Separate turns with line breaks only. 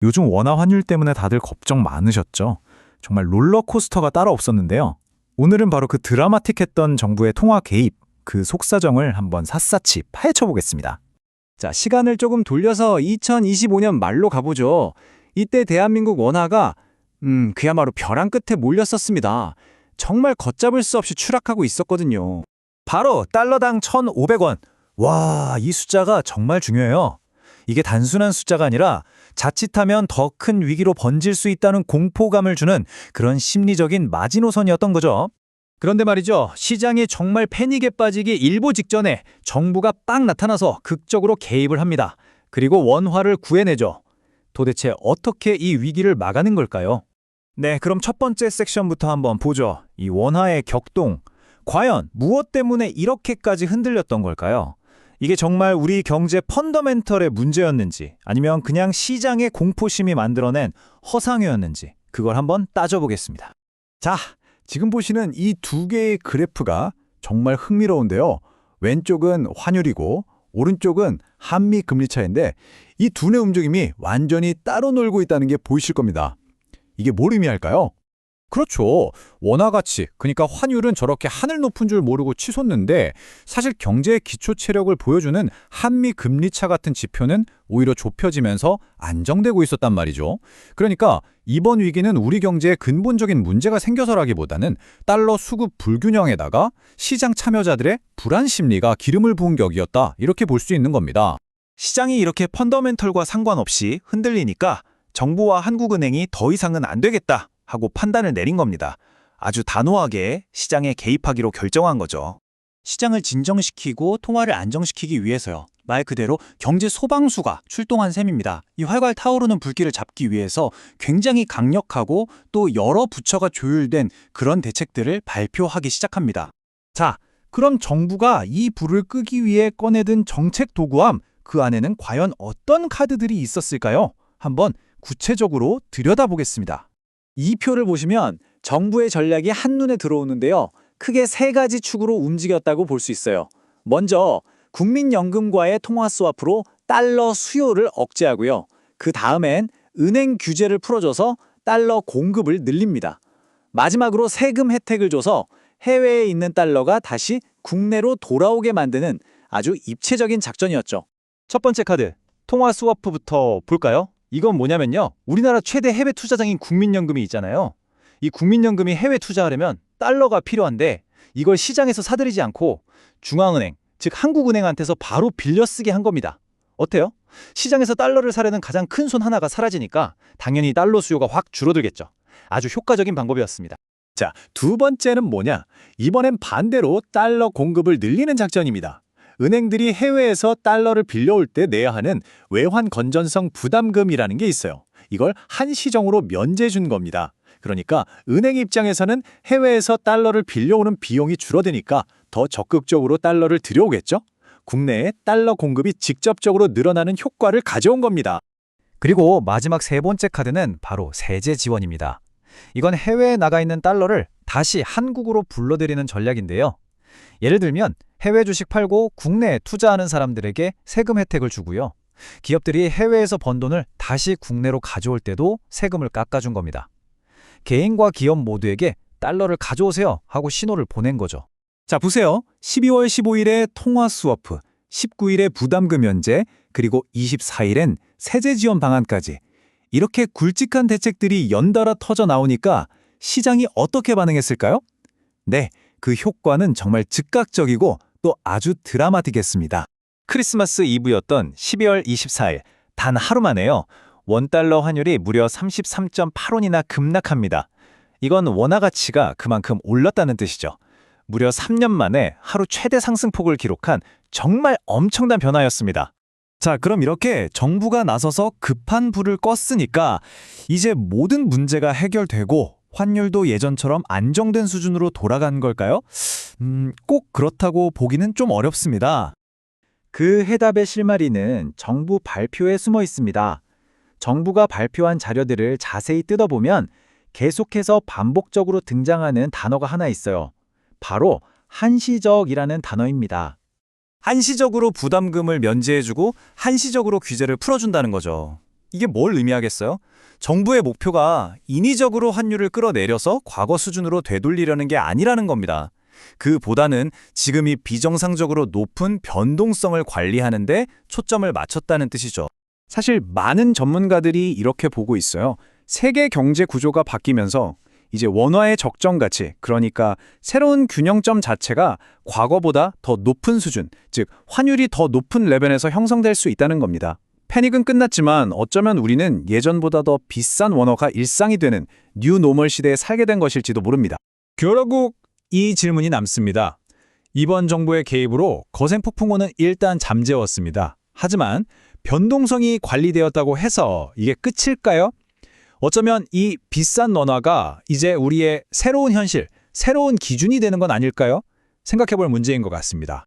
요즘 원화 환율 때문에 다들 걱정 많으셨죠? 정말 롤러코스터가 따로 없었는데요. 오늘은 바로 그 드라마틱했던 정부의 통화 개입, 그 속사정을 한번 샅샅이 파헤쳐 보겠습니다.
자, 시간을 조금 돌려서 2025년 말로 가보죠. 이때 대한민국 원화가 그야말로 벼랑 끝에 몰렸었습니다. 정말 걷잡을 수 없이 추락하고 있었거든요.
바로 달러당 1,500원. 와, 이 숫자가 정말 중요해요. 이게 단순한 숫자가 아니라 자칫하면 더 큰 위기로 번질 수 있다는 공포감을 주는 그런 심리적인 마지노선이었던 거죠.
그런데 말이죠. 시장이 정말 패닉에 빠지기 일보 직전에 정부가 딱 나타나서 극적으로 개입을 합니다. 그리고 원화를 구해내죠. 도대체 어떻게 이 위기를 막아낸 걸까요?
네, 그럼 첫 번째 섹션부터 한번 보죠. 이 원화의 격동. 과연 무엇 때문에 이렇게까지 흔들렸던 걸까요? 이게 정말 우리 경제 펀더멘털의 문제였는지 아니면 그냥 시장의 공포심이 만들어낸 허상이었는지 그걸 한번 따져보겠습니다.
자, 지금 보시는 이 두 개의 그래프가 정말 흥미로운데요. 왼쪽은 환율이고 오른쪽은 한미 금리 차인데 이 두뇌 움직임이 완전히 따로 놀고 있다는 게 보이실 겁니다. 이게 뭘 의미할까요? 그렇죠. 원화 가치, 그러니까 환율은 저렇게 하늘 높은 줄 모르고 치솟는데 사실 경제의 기초 체력을 보여주는 한미 금리차 같은 지표는 오히려 좁혀지면서 안정되고 있었단 말이죠. 그러니까 이번 위기는 우리 경제에 근본적인 문제가 생겨서라기보다는 달러 수급 불균형에다가 시장 참여자들의 불안 심리가 기름을 부은 격이었다, 이렇게 볼 수 있는 겁니다.
시장이 이렇게 펀더멘털과 상관없이 흔들리니까 정부와 한국은행이 더 이상은 안 되겠다 하고 판단을 내린 겁니다. 아주 단호하게 시장에 개입하기로 결정한 거죠.
시장을 진정시키고 통화를 안정시키기 위해서요. 말 그대로 경제 소방수가 출동한 셈입니다. 이 활활 타오르는 불길을 잡기 위해서 굉장히 강력하고 또 여러 부처가 조율된 그런 대책들을 발표하기 시작합니다.
자, 그럼 정부가 이 불을 끄기 위해 꺼내든 정책 도구함, 그 안에는 과연 어떤 카드들이 있었을까요? 한번 구체적으로 들여다보겠습니다.
이 표를 보시면 정부의 전략이 한눈에 들어오는데요. 크게 세 가지 축으로 움직였다고 볼 수 있어요. 먼저 국민연금과의 통화 스와프로 달러 수요를 억제하고요. 그 다음엔 은행 규제를 풀어줘서 달러 공급을 늘립니다. 마지막으로 세금 혜택을 줘서 해외에 있는 달러가 다시 국내로 돌아오게 만드는 아주 입체적인 작전이었죠.
첫 번째 카드, 통화 스와프부터 볼까요? 이건 뭐냐면요. 우리나라 최대 해외 투자장인 국민연금이 있잖아요. 이 국민연금이 해외 투자하려면 달러가 필요한데 이걸 시장에서 사들이지 않고 중앙은행, 즉 한국은행한테서 바로 빌려 쓰게 한 겁니다. 어때요? 시장에서 달러를 사려는 가장 큰 손 하나가 사라지니까 당연히 달러 수요가 확 줄어들겠죠. 아주 효과적인 방법이었습니다.
자, 두 번째는 뭐냐? 이번엔 반대로 달러 공급을 늘리는 작전입니다. 은행들이 해외에서 달러를 빌려올 때 내야 하는 외환 건전성 부담금이라는 게 있어요. 이걸 한시정으로 면제해 준 겁니다. 그러니까 은행 입장에서는 해외에서 달러를 빌려오는 비용이 줄어드니까 더 적극적으로 달러를 들여오겠죠? 국내에 달러 공급이 직접적으로 늘어나는 효과를 가져온 겁니다.
그리고 마지막 세 번째 카드는 바로 세제 지원입니다. 이건 해외에 나가 있는 달러를 다시 한국으로 불러들이는 전략인데요. 예를 들면 해외 주식 팔고 국내에 투자하는 사람들에게 세금 혜택을 주고요. 기업들이 해외에서 번 돈을 다시 국내로 가져올 때도 세금을 깎아준 겁니다. 개인과 기업 모두에게 달러를 가져오세요 하고 신호를 보낸 거죠.
자, 보세요. 12월 15일에 통화 스와프, 19일에 부담금 면제, 그리고 24일엔 세제 지원 방안까지. 이렇게 굵직한 대책들이 연달아 터져 나오니까 시장이 어떻게 반응했을까요? 네, 그 효과는 정말 즉각적이고 또 아주 드라마틱했습니다. 크리스마스 이브였던 12월 24일, 단 하루 만에요. 원달러 환율이 무려 33.8원이나 급락합니다. 이건 원화 가치가 그만큼 올랐다는 뜻이죠. 무려 3년 만에 하루 최대 상승폭을 기록한 정말 엄청난 변화였습니다. 자, 그럼 이렇게 정부가 나서서 급한 불을 껐으니까 이제 모든 문제가 해결되고 환율도 예전처럼 안정된 수준으로 돌아간 걸까요? 꼭 그렇다고 보기는 좀 어렵습니다.
그 해답의 실마리는 정부 발표에 숨어 있습니다. 정부가 발표한 자료들을 자세히 뜯어보면 계속해서 반복적으로 등장하는 단어가 하나 있어요. 바로 한시적이라는 단어입니다.
한시적으로 부담금을 면제해주고 한시적으로 규제를 풀어준다는 거죠. 이게 뭘 의미하겠어요? 정부의 목표가 인위적으로 환율을 끌어내려서 과거 수준으로 되돌리려는 게 아니라는 겁니다. 그보다는 지금이 비정상적으로 높은 변동성을 관리하는 데 초점을 맞췄다는 뜻이죠.
사실 많은 전문가들이 이렇게 보고 있어요. 세계 경제 구조가 바뀌면서 이제 원화의 적정 가치, 그러니까 새로운 균형점 자체가 과거보다 더 높은 수준, 즉 환율이 더 높은 레벨에서 형성될 수 있다는 겁니다. 패닉은 끝났지만 어쩌면 우리는 예전보다 더 비싼 원화가 일상이 되는 뉴 노멀 시대에 살게 된 것일지도 모릅니다.
결국 이 질문이 남습니다. 이번 정부의 개입으로 거센 폭풍우는 일단 잠재웠습니다. 하지만 변동성이 관리되었다고 해서 이게 끝일까요? 어쩌면 이 비싼 원화가 이제 우리의 새로운 현실, 새로운 기준이 되는 건 아닐까요? 생각해볼 문제인 것 같습니다.